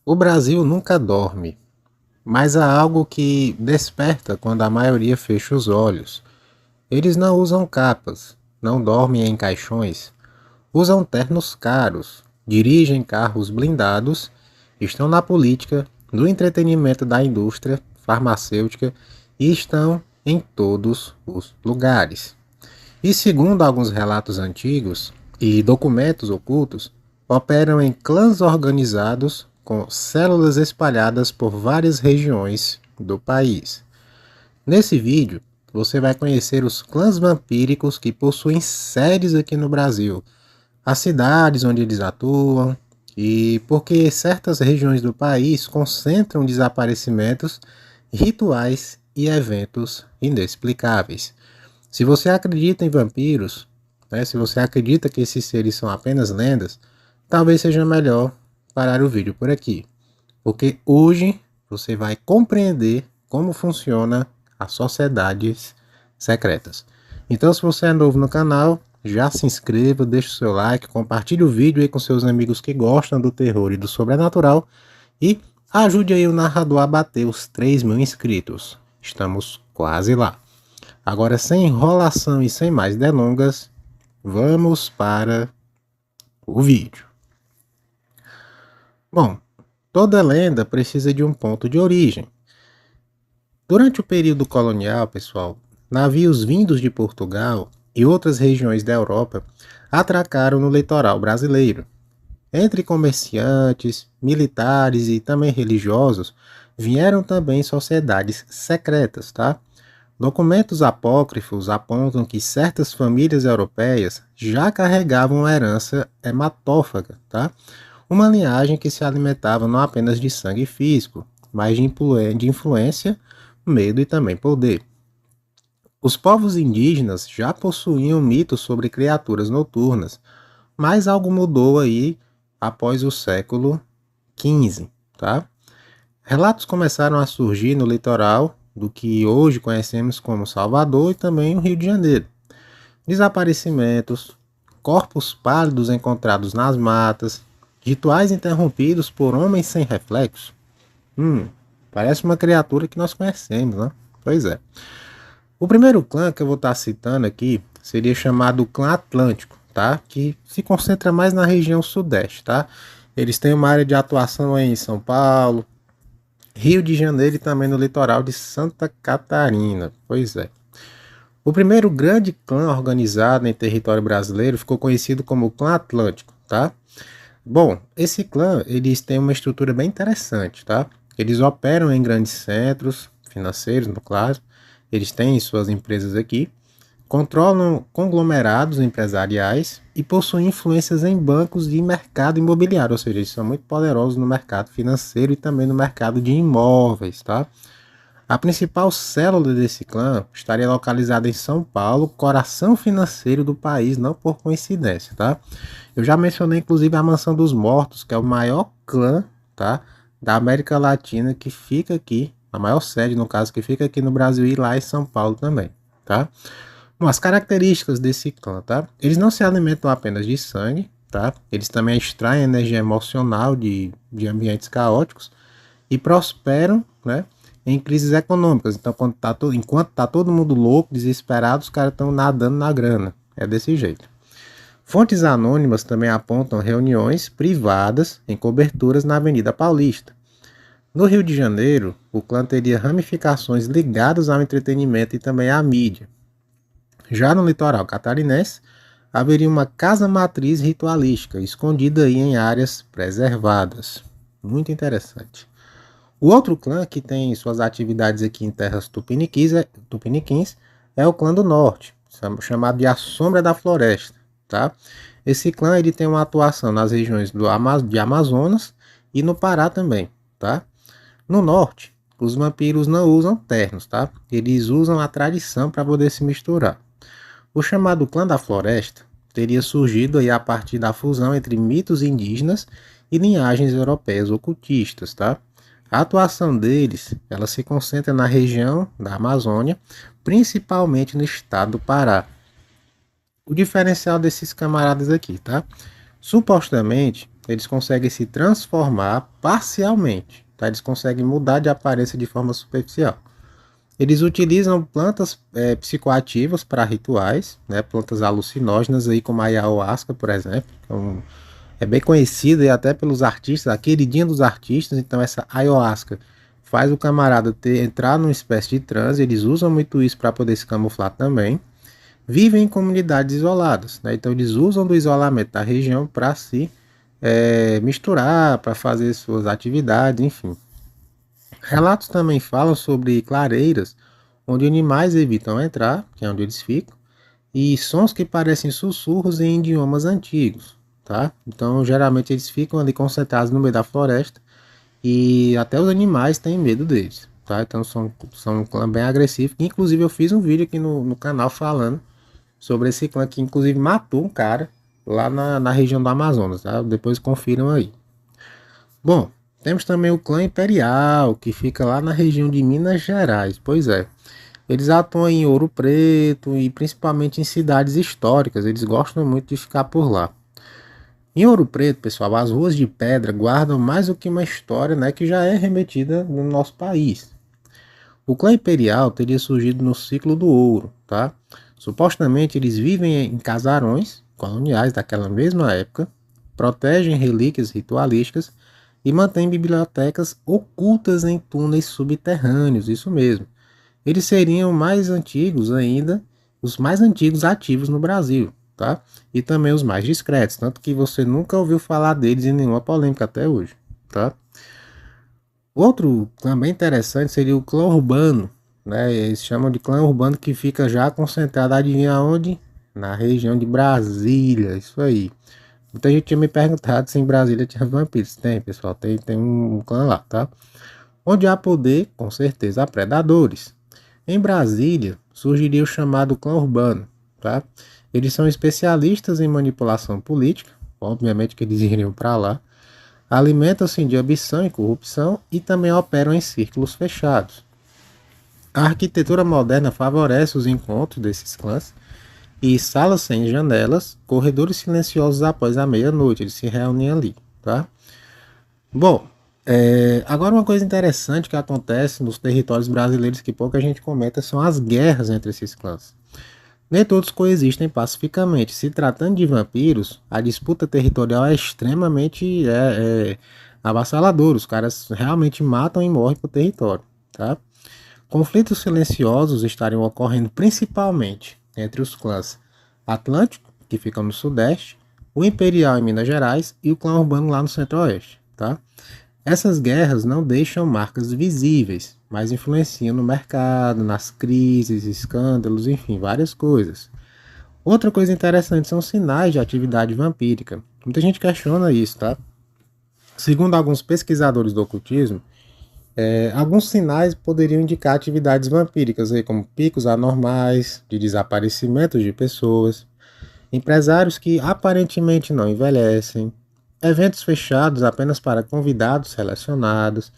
O Brasil nunca dorme, mas há algo que desperta quando a maioria fecha os olhos. Eles não usam capas, não dormem em caixões, usam ternos caros, dirigem carros blindados, estão na política, no entretenimento da indústria farmacêutica e estão em todos os lugares. E segundo alguns relatos antigos e documentos ocultos, operam em clãs organizados com células espalhadas por várias regiões do país. Nesse vídeo, você vai conhecer os clãs vampíricos que possuem sedes aqui no Brasil, as cidades onde eles atuam e porque certas regiões do país concentram desaparecimentos, rituais e eventos inexplicáveis. Se você acredita em vampiros, se você acredita que esses seres são apenas lendas, talvez seja melhor parar o vídeo por aqui, porque hoje você vai compreender como funciona as sociedades secretas. Então, se você é novo no canal, já se inscreva, deixe o seu like, compartilhe o vídeo aí com seus amigos que gostam do terror e do sobrenatural e ajude aí o narrador a bater os 3.000 inscritos. Estamos quase lá. Agora, sem enrolação e sem mais delongas, vamos para o vídeo. Bom, toda lenda precisa de um ponto de origem. Durante o período colonial, pessoal, navios vindos de Portugal e outras regiões da Europa atracaram no litoral brasileiro. Entre comerciantes, militares e também religiosos, vieram também sociedades secretas, tá? Documentos apócrifos apontam que certas famílias europeias já carregavam uma herança hematófaga, tá? Uma linhagem que se alimentava não apenas de sangue físico, mas de influência, medo e também poder. Os povos indígenas já possuíam mitos sobre criaturas noturnas, mas algo mudou aí após o século XV, tá? Relatos começaram a surgir no litoral do que hoje conhecemos como Salvador e também o Rio de Janeiro. Desaparecimentos, corpos pálidos encontrados nas matas, rituais interrompidos por homens sem reflexo. Parece uma criatura que nós conhecemos, né? Pois é. O primeiro clã que eu vou estar citando aqui seria chamado Clã Atlântico, tá? Que se concentra mais na região sudeste, tá? Eles têm uma área de atuação aí em São Paulo, Rio de Janeiro e também no litoral de Santa Catarina. Pois é. O primeiro grande clã organizado em território brasileiro ficou conhecido como Clã Atlântico, tá? Bom, esse clã, eles têm uma estrutura bem interessante, tá? Eles operam em grandes centros financeiros, no caso. Eles têm suas empresas aqui, controlam conglomerados empresariais e possuem influências em bancos e mercado imobiliário, ou seja, eles são muito poderosos no mercado financeiro e também no mercado de imóveis, tá? A principal célula desse clã estaria localizada em São Paulo, coração financeiro do país, não por coincidência, tá? Eu já mencionei inclusive a Mansão dos Mortos, que é o maior clã, tá, da América Latina, que fica aqui, a maior sede no caso, que fica aqui no Brasil e lá em São Paulo também, tá? Bom, as características desse clã, tá? Eles não se alimentam apenas de sangue, tá? Eles também extraem energia emocional de ambientes caóticos e prosperam, né, em crises econômicas. Então, enquanto tá todo mundo louco, desesperado, os caras estão nadando na grana. É desse jeito. Fontes anônimas também apontam reuniões privadas em coberturas na Avenida Paulista. No Rio de Janeiro, o clã teria ramificações ligadas ao entretenimento e também à mídia. Já no litoral catarinense, haveria uma casa matriz ritualística, escondida aí em áreas preservadas. Muito interessante. O outro clã que tem suas atividades aqui em terras tupiniquins é o clã do norte, chamado de A Sombra da Floresta, tá? Esse clã ele tem uma atuação nas regiões de Amazonas e no Pará também, tá? No norte, os vampiros não usam ternos, tá? Eles usam a tradição para poder se misturar. O chamado Clã da Floresta teria surgido aí a partir da fusão entre mitos indígenas e linhagens europeias ocultistas, tá? A atuação deles, ela se concentra na região da Amazônia, principalmente no estado do Pará. O diferencial desses camaradas aqui, tá? Supostamente, eles conseguem se transformar parcialmente, tá? Eles conseguem mudar de aparência de forma superficial. Eles utilizam plantas psicoativas para rituais, né? Plantas alucinógenas aí como a ayahuasca, por exemplo, é bem conhecida e até pelos artistas, a queridinha dos artistas. Então essa ayahuasca faz o camarada entrar numa espécie de transe. Eles usam muito isso para poder se camuflar também. Vivem em comunidades isoladas, né? Então eles usam do isolamento da região para se misturar, para fazer suas atividades, enfim. Relatos também falam sobre clareiras, onde animais evitam entrar, que é onde eles ficam, e sons que parecem sussurros em idiomas antigos, tá? Então, geralmente eles ficam ali concentrados no meio da floresta e até os animais têm medo deles, tá? Então, são um clã bem agressivo. Inclusive, eu fiz um vídeo aqui no canal falando sobre esse clã que, inclusive, matou um cara lá na região do Amazonas, tá? Depois confiram aí. Bom, temos também o clã Imperial, que fica lá na região de Minas Gerais. Pois é, eles atuam em Ouro Preto e principalmente em cidades históricas. Eles gostam muito de ficar por lá. Em Ouro Preto, pessoal, as ruas de pedra guardam mais do que uma história, né, que já é remetida no nosso país. O clã Imperial teria surgido no ciclo do ouro, tá? Supostamente eles vivem em casarões coloniais daquela mesma época, protegem relíquias ritualísticas e mantêm bibliotecas ocultas em túneis subterrâneos, isso mesmo. Eles seriam mais antigos ainda, os mais antigos ativos no Brasil, tá? E também os mais discretos, tanto que você nunca ouviu falar deles em nenhuma polêmica até hoje, tá? Outro clã bem interessante seria o clã urbano, né? Eles chamam de clã urbano, que fica já concentrado, adivinha onde? Na região de Brasília, isso aí. Muita gente tinha me perguntado se em Brasília tinha vampiros. Tem, pessoal, tem um clã lá, tá? Onde há poder, com certeza há predadores. Em Brasília, surgiria o chamado clã urbano, tá? Eles são especialistas em manipulação política, obviamente que eles iriam para lá, alimentam-se de ambição e corrupção e também operam em círculos fechados. A arquitetura moderna favorece os encontros desses clãs e salas sem janelas, corredores silenciosos após a meia-noite, eles se reúnem ali, tá? Bom, agora uma coisa interessante que acontece nos territórios brasileiros que pouca gente comenta são as guerras entre esses clãs. Nem todos coexistem pacificamente. Se tratando de vampiros, a disputa territorial é extremamente avassaladora. Os caras realmente matam e morrem por território, tá? Conflitos silenciosos estariam ocorrendo principalmente entre os clãs Atlântico, que ficam no Sudeste, o Imperial em Minas Gerais e o clã Urbano lá no Centro-Oeste, tá? Essas guerras não deixam marcas visíveis, mas influenciam no mercado, nas crises, escândalos, enfim, várias coisas. Outra coisa interessante são sinais de atividade vampírica. Muita gente questiona isso, tá? Segundo alguns pesquisadores do ocultismo, alguns sinais poderiam indicar atividades vampíricas, aí, como picos anormais de desaparecimentos de pessoas, empresários que aparentemente não envelhecem, eventos fechados apenas para convidados selecionados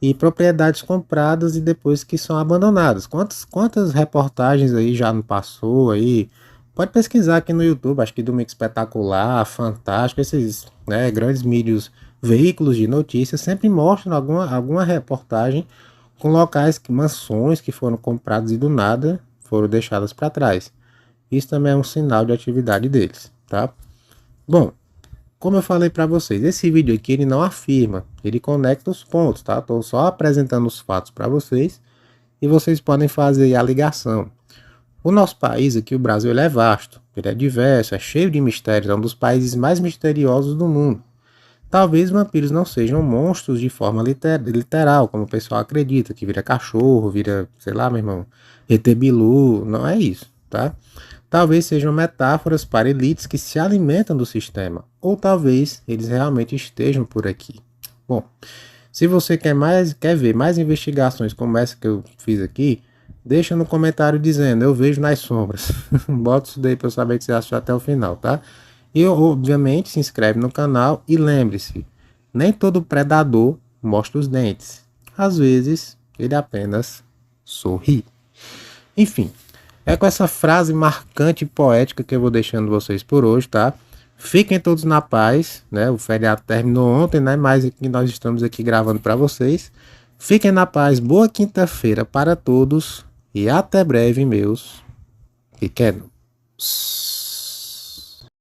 e propriedades compradas e depois que são abandonadas. Quantas reportagens aí já não passou aí? Pode pesquisar aqui no YouTube, acho que Domingo Espetacular, Fantástico, esses, né, grandes mídias, veículos de notícias sempre mostram alguma reportagem com locais, mansões que foram compradas e do nada foram deixadas para trás. Isso também é um sinal de atividade deles, tá? Bom, como eu falei para vocês, esse vídeo aqui ele não afirma, ele conecta os pontos, tá? Estou só apresentando os fatos para vocês e vocês podem fazer a ligação. O nosso país aqui, o Brasil, ele é vasto, ele é diverso, é cheio de mistérios, é um dos países mais misteriosos do mundo. Talvez vampiros não sejam monstros de forma literal, como o pessoal acredita, que vira cachorro, vira, sei lá, meu irmão, ET Bilu, não é isso, tá? Talvez sejam metáforas para elites que se alimentam do sistema, ou talvez eles realmente estejam por aqui. Bom, se você quer ver mais investigações como essa que eu fiz aqui, deixa no comentário dizendo, eu vejo nas sombras. Bota isso daí para eu saber que você assistiu até o final, tá? E obviamente se inscreve no canal e lembre-se, nem todo predador mostra os dentes. Às vezes ele apenas sorri. Enfim, é com essa frase marcante e poética que eu vou deixando vocês por hoje, tá? Fiquem todos na paz, né? O feriado terminou ontem, né? Mas nós estamos aqui gravando para vocês. Fiquem na paz, boa quinta-feira para todos e até breve, meus pequenos.